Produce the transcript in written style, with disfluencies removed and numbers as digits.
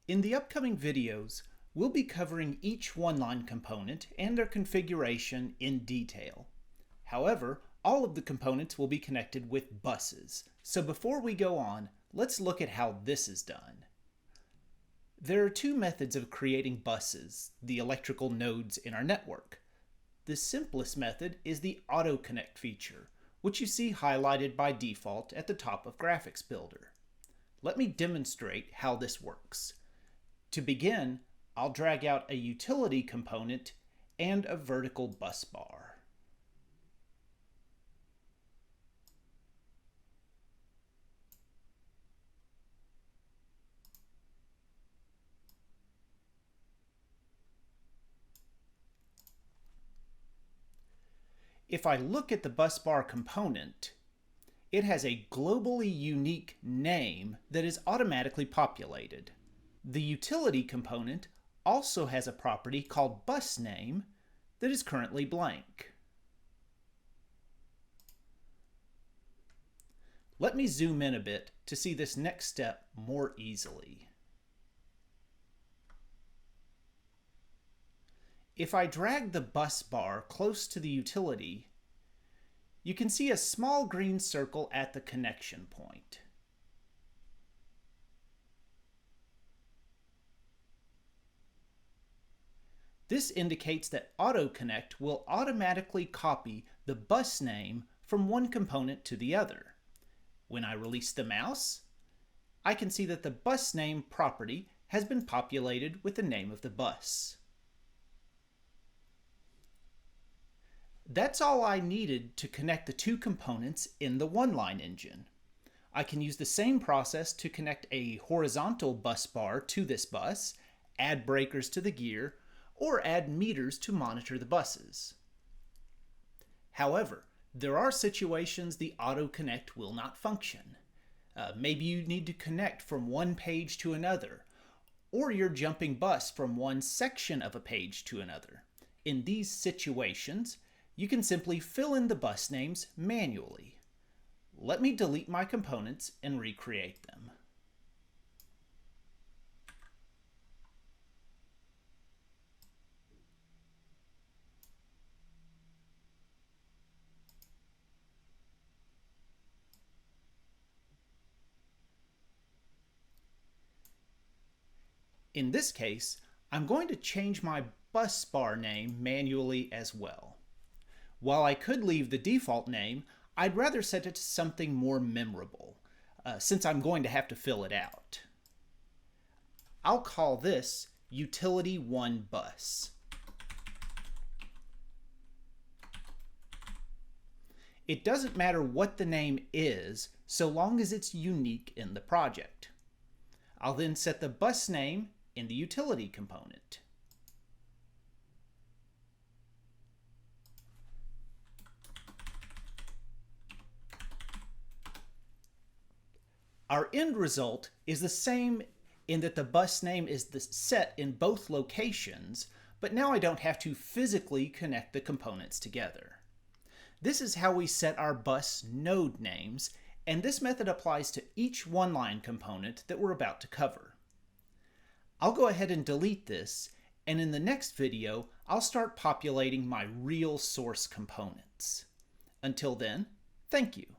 In the upcoming videos, we'll be covering each one-line component and their configuration in detail. However, all of the components will be connected with buses. So before we go on, let's look at how this is done. There are two methods of creating buses, the electrical nodes in our network. The simplest method is the Auto Connect feature, which you see highlighted by default at the top of Graphics Builder. Let me demonstrate how this works. To begin, I'll drag out a utility component and a vertical bus bar. If I look at the bus bar component, it has a globally unique name that is automatically populated. The utility component also has a property called bus name that is currently blank. Let me zoom in a bit to see this next step more easily. If I drag the bus bar close to the utility, you can see a small green circle at the connection point. This indicates that Auto Connect will automatically copy the bus name from one component to the other. When I release the mouse, I can see that the bus name property has been populated with the name of the bus. That's all I needed to connect the two components in the one-line engine. I can use the same process to connect a horizontal bus bar to this bus, add breakers to the gear, or add meters to monitor the buses. However, there are situations the Auto Connect will not function. Maybe you need to connect from one page to another, or you're jumping bus from one section of a page to another. In these situations, you can simply fill in the bus names manually. Let me delete my components and recreate them. In this case, I'm going to change my bus bar name manually as well. While I could leave the default name, I'd rather set it to something more memorable, since I'm going to have to fill it out. I'll call this Utility 1 Bus. It doesn't matter what the name is, so long as it's unique in the project. I'll then set the bus name in the utility component. Our end result is the same in that the bus name is set in both locations, but now I don't have to physically connect the components together. This is how we set our bus node names, and this method applies to each one-line component that we're about to cover. I'll go ahead and delete this, and in the next video, I'll start populating my real source components. Until then, thank you.